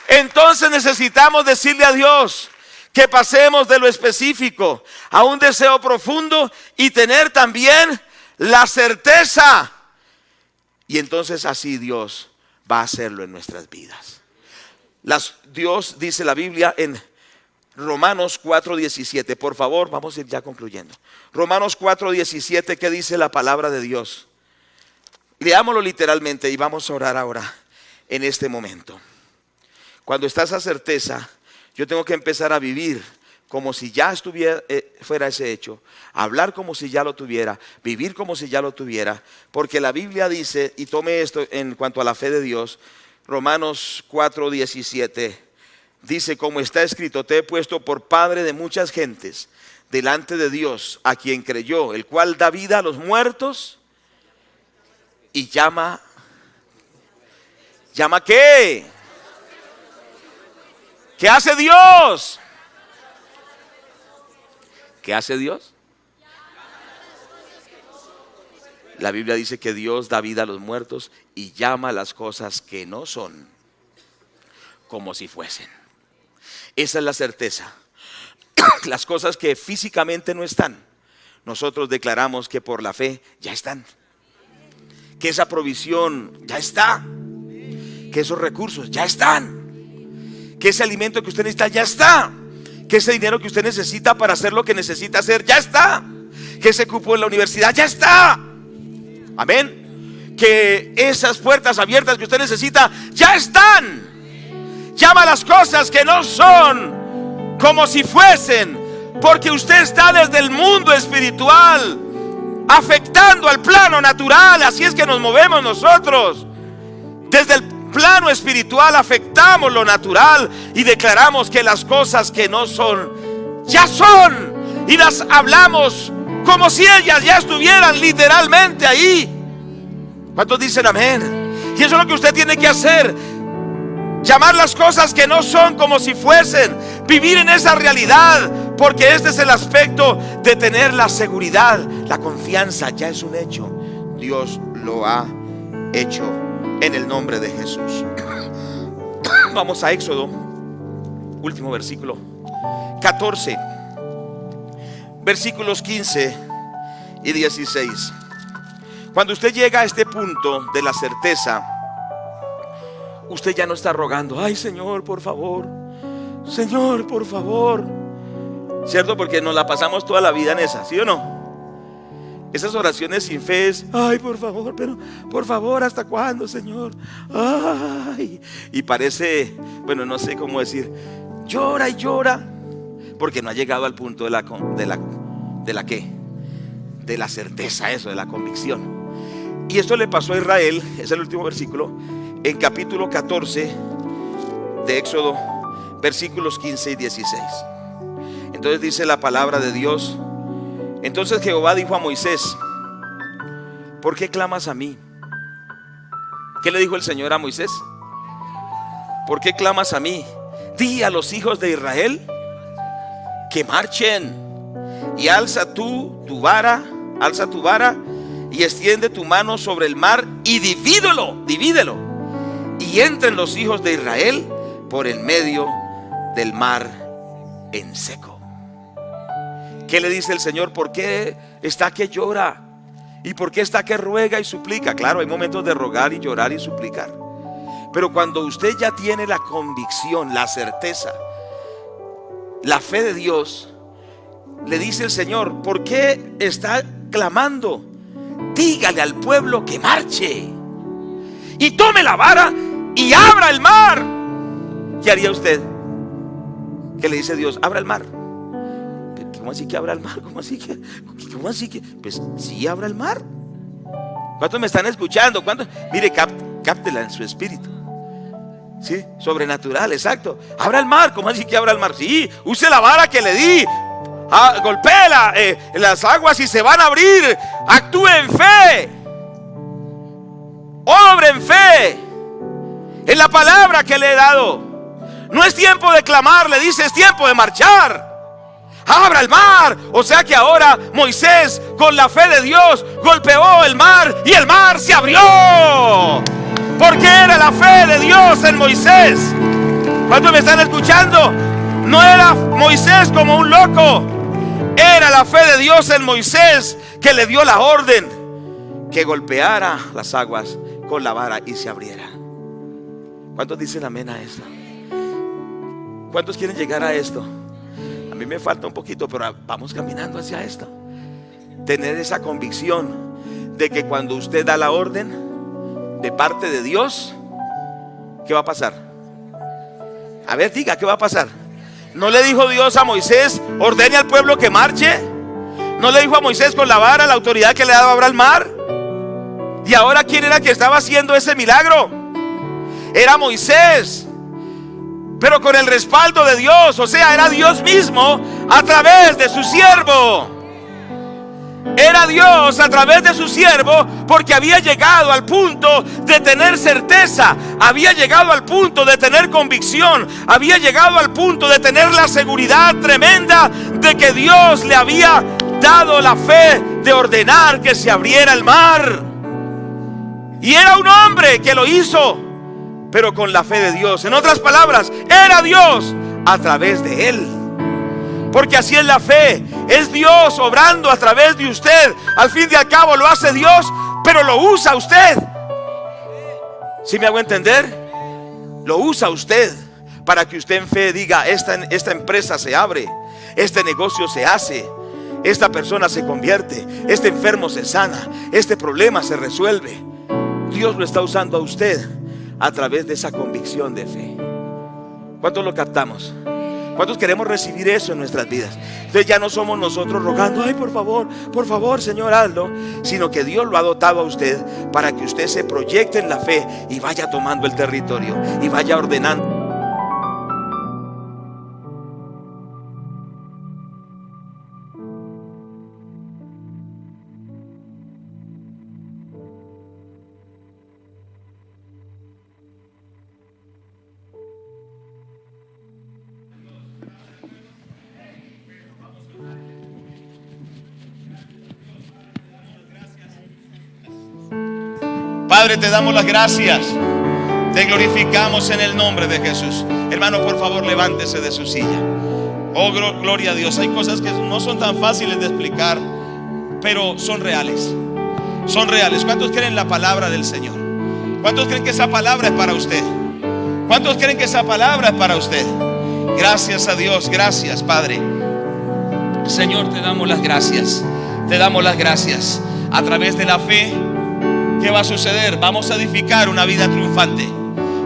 Entonces necesitamos decirle a Dios que pasemos de lo específico a un deseo profundo y tener también la certeza. Y entonces así Dios va a hacerlo en nuestras vidas. Dios dice la Biblia en Romanos 4:17, por favor, vamos a ir ya concluyendo. Romanos 4:17, ¿qué dice la palabra de Dios? Leámoslo literalmente y vamos a orar ahora, en este momento. Cuando está esa certeza, yo tengo que empezar a vivir como si ya fuera ese hecho, hablar como si ya lo tuviera, vivir como si ya lo tuviera, porque la Biblia dice, y tome esto en cuanto a la fe de Dios, Romanos 4:17, dice, como está escrito, te he puesto por padre de muchas gentes delante de Dios, a quien creyó, el cual da vida a los muertos y llama ¿qué? ¿Qué hace Dios? ¿Qué hace Dios? La Biblia dice que Dios da vida a los muertos y llama las cosas que no son como si fuesen. Esa es la certeza. Las cosas que físicamente no están, nosotros declaramos que por la fe ya están. Que esa provisión ya está. Que esos recursos ya están. Que ese alimento que usted necesita ya está. Que ese dinero que usted necesita para hacer lo que necesita hacer ya está. Que ese cupo en la universidad ya está. Amén. Que esas puertas abiertas que usted necesita ya están. Llama las cosas que no son como si fuesen, porque usted está desde el mundo espiritual afectando al plano natural. Así es que nos movemos nosotros. Desde el plano espiritual afectamos lo natural y declaramos que las cosas que no son ya son, y las hablamos como si ellas ya estuvieran literalmente ahí. ¿Cuántos dicen amén? Y eso es lo que usted tiene que hacer. Llamar las cosas que no son como si fuesen. Vivir en esa realidad. Porque este es el aspecto de tener la seguridad. La confianza ya es un hecho. Dios lo ha hecho en el nombre de Jesús. Vamos a Éxodo. Último versículo 14. Versículos 15 y 16. Cuando usted llega a este punto de la certeza, usted ya no está rogando, ay Señor, por favor, Señor, por favor, ¿cierto? Porque nos la pasamos toda la vida en esa, ¿sí o no? Esas oraciones sin fe es, ay, por favor, pero por favor, ¿hasta cuándo, Señor? Ay, y parece, bueno, no sé cómo decir, llora y llora, porque no ha llegado al punto de la ¿qué? De la certeza, eso, de la convicción. Y esto le pasó a Israel, es el último versículo, en capítulo 14 de Éxodo, versículos 15 y 16. Entonces dice la palabra de Dios: entonces Jehová dijo a Moisés, ¿por qué clamas a mí? ¿Qué le dijo el Señor a Moisés? ¿Por qué clamas a mí? Di a los hijos de Israel que marchen, y alza tu vara y extiende tu mano sobre el mar y divídelo, y y entren los hijos de Israel por el medio del mar en seco. ¿Qué le dice el Señor? ¿Por qué está que llora? ¿Y por qué está que ruega y suplica? Claro, hay momentos de rogar y llorar y suplicar, pero cuando usted ya tiene la convicción, la certeza, la fe de Dios, le dice el Señor: ¿por qué está clamando? Dígale al pueblo que marche y tome la vara y abra el mar. ¿Qué haría usted? ¿Qué le dice Dios? Abra el mar. ¿Cómo así que abra el mar? ¿Cómo así que? Pues sí, abra el mar. ¿Cuántos me están escuchando? ¿Cuántos? Mire, cáptela en su espíritu. Sí, sobrenatural, exacto. Abra el mar. ¿Cómo así que abra el mar? Sí, use la vara que le di. Golpéela las aguas y se van a abrir. Actúe en fe. Obre en fe en la palabra que le he dado. No es tiempo de clamar, le dice, es tiempo de marchar. Abra el mar. O sea que ahora Moisés, con la fe de Dios, golpeó el mar y el mar se abrió, porque era la fe de Dios en Moisés. ¿Cuántos me están escuchando? No era Moisés como un loco, era la fe de Dios en Moisés que le dio la orden que golpeara las aguas con la vara y se abriera. ¿Cuántos dicen amén a esto? ¿Cuántos quieren llegar a esto? A mí me falta un poquito, pero vamos caminando hacia esto. Tener esa convicción de que cuando usted da la orden de parte de Dios, ¿qué va a pasar? A ver, diga, ¿qué va a pasar? ¿No le dijo Dios a Moisés: ordene al pueblo que marche? ¿No le dijo a Moisés con la vara, la autoridad que le daba abrir el mar? ¿Y ahora quién era que estaba haciendo ese milagro? Era Moisés, pero con el respaldo de Dios. O sea, era Dios mismo a través de su siervo. Era Dios a través de su siervo, porque había llegado al punto de tener certeza, había llegado al punto de tener convicción, había llegado al punto de tener la seguridad tremenda de que Dios le había dado la fe de ordenar que se abriera el mar. Y era un hombre que lo hizo, pero con la fe de Dios. En otras palabras, era Dios a través de él. Porque así es la fe. Es Dios obrando a través de usted. Al fin y al cabo lo hace Dios, pero lo usa usted. ¿Sí me hago entender? Lo usa usted para que usted en fe diga: esta empresa se abre, este negocio se hace, esta persona se convierte, este enfermo se sana, este problema se resuelve. Dios lo está usando a usted a través de esa convicción de fe. ¿Cuántos lo captamos? ¿Cuántos queremos recibir eso en nuestras vidas? Entonces ya no somos nosotros rogando: ay, por favor, Señor, hazlo. Sino que Dios lo ha dotado a usted para que usted se proyecte en la fe y vaya tomando el territorio y vaya ordenando. Padre, te damos las gracias, te glorificamos en el nombre de Jesús. Hermano, por favor, levántese de su silla. Oh, gloria a Dios. Hay cosas que no son tan fáciles de explicar, pero son reales. Son reales. ¿Cuántos creen la palabra del Señor? ¿Cuántos creen que esa palabra es para usted? ¿Cuántos creen que esa palabra es para usted? Gracias a Dios, gracias, Padre. Señor, te damos las gracias. Te damos las gracias. A través de la fe, ¿qué va a suceder? Vamos a edificar una vida triunfante.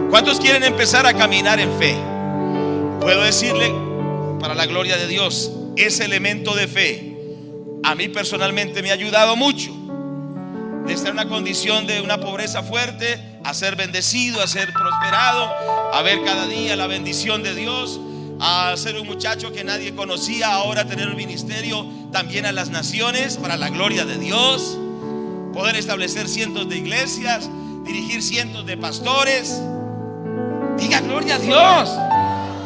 ¿Cuántos quieren empezar a caminar en fe? Puedo decirle, para la gloria de Dios, ese elemento de fe a mí personalmente me ha ayudado mucho. De estar en una condición de una pobreza fuerte, a ser bendecido, a ser prosperado, a ver cada día la bendición de Dios, a ser un muchacho que nadie conocía, ahora tener un ministerio también a las naciones para la gloria de Dios. Poder establecer cientos de iglesias, dirigir cientos de pastores. Diga gloria a Dios.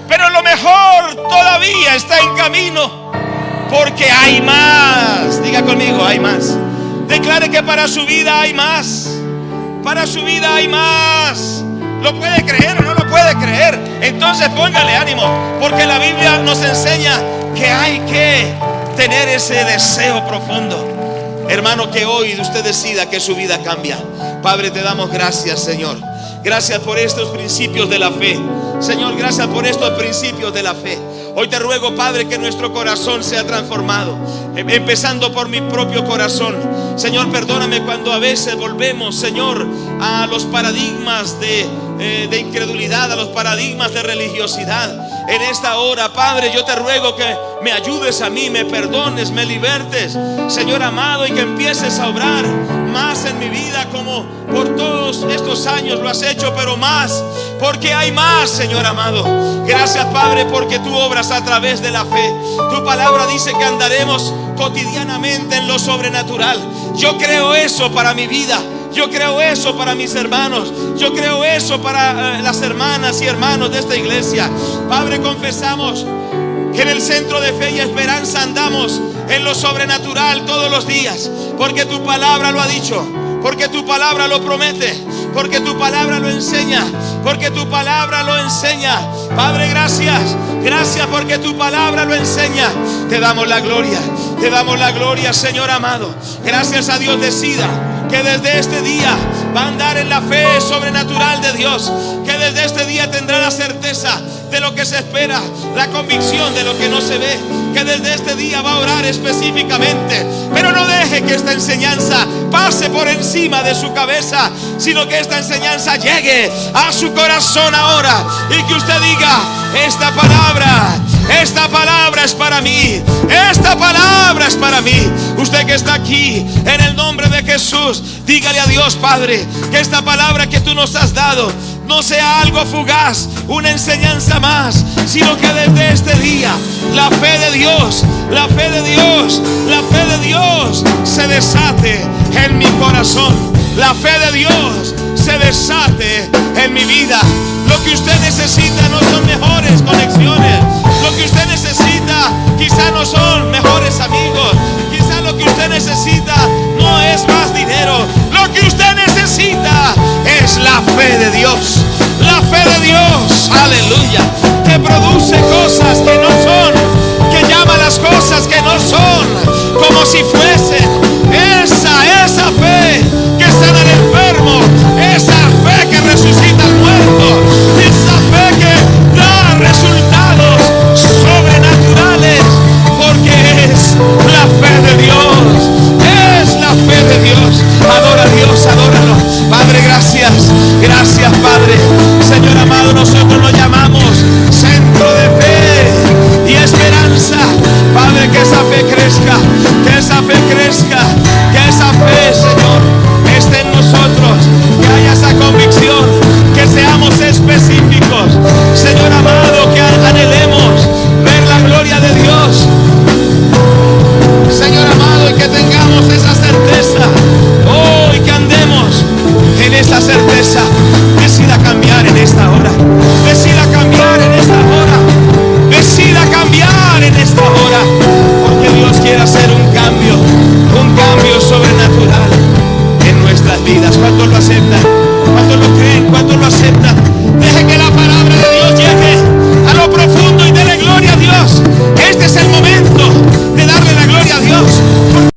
Pero lo mejor todavía está en camino, porque hay más. Diga conmigo, hay más. Declare que para su vida hay más. Para su vida hay más. ¿Lo puede creer o no lo puede creer? Entonces póngale ánimo, porque la Biblia nos enseña que hay que tener ese deseo profundo. Hermano, que hoy usted decida que su vida cambia. Padre, te damos gracias, Señor. Gracias por estos principios de la fe. Señor, gracias por estos principios de la fe. Hoy te ruego, Padre, que nuestro corazón sea transformado, empezando por mi propio corazón. Señor, perdóname cuando a veces volvemos, Señor, a los paradigmas de incredulidad, a los paradigmas de religiosidad. En esta hora, Padre, yo te ruego que me ayudes a mí, me perdones, me libertes, Señor amado, y que empieces a obrar más en mi vida como por todos estos años lo has hecho, pero más, porque hay más, Señor amado. Gracias, Padre, porque tú obras a través de la fe. Tu palabra dice que andaremos cotidianamente en lo sobrenatural. Yo creo eso para mi vida. Yo creo eso para mis hermanos. Yo creo eso para las hermanas y hermanos de esta iglesia. Padre, confesamos que en el Centro de Fe y Esperanza andamos en lo sobrenatural todos los días, porque tu palabra lo ha dicho, porque tu palabra lo promete, porque tu palabra lo enseña, porque tu palabra lo enseña. Padre, gracias, gracias porque tu palabra lo enseña. Te damos la gloria, Señor amado. Gracias a Dios. Decida que desde este día va a andar en la fe sobrenatural de Dios, que desde este día tendrá la certeza de lo que se espera, la convicción de lo que no se ve, que desde este día va a orar específicamente. Pero no deje que esta enseñanza pase por encima de su cabeza, sino que esta enseñanza llegue a su corazón ahora, y que usted diga: esta palabra es para mí, esta palabra es para mí. Usted que está aquí, en el nombre de Jesús, dígale a Dios: Padre, que esta palabra que tú nos has dado no sea algo fugaz, una enseñanza más, sino que desde este día la fe de Dios, la fe de Dios, la fe de Dios se desate en mi corazón. La fe de Dios se desate en mi vida. Lo que usted necesita no son mejores conexiones. Lo que usted necesita quizá no son mejores amigos. Quizá lo que usted necesita no es más dinero. Lo que usted necesita es la fe de Dios. La fe de Dios, aleluya, que produce cosas que no son, que llama las cosas que no son como si fuesen. Esa fe que sana al enfermo, esa fe que resucita al muerto, esa fe que da resultados sobrenaturales, porque es la fe de Dios, es la fe de Dios. Adora a Dios, adóralo. Padre, gracias, gracias, Padre. Señor amado, nosotros lo llamamos Centro de Fe y Esperanza. Padre, que esa fe crezca, que esa fe crezca, que esa fe, Señor, esté en nosotros, que haya esa convicción, que seamos específicos, Señor amado, que anhelemos ver la gloria de Dios, Señor amado, y que tengamos esa certeza, oh, y que andemos en esa certeza. Decida cambiar en esta hora, decida cambiar en esta hora, decida cambiar en esta hora, porque Dios quiere hacer un cambio sobrenatural en nuestras vidas. ¿Cuántos lo aceptan?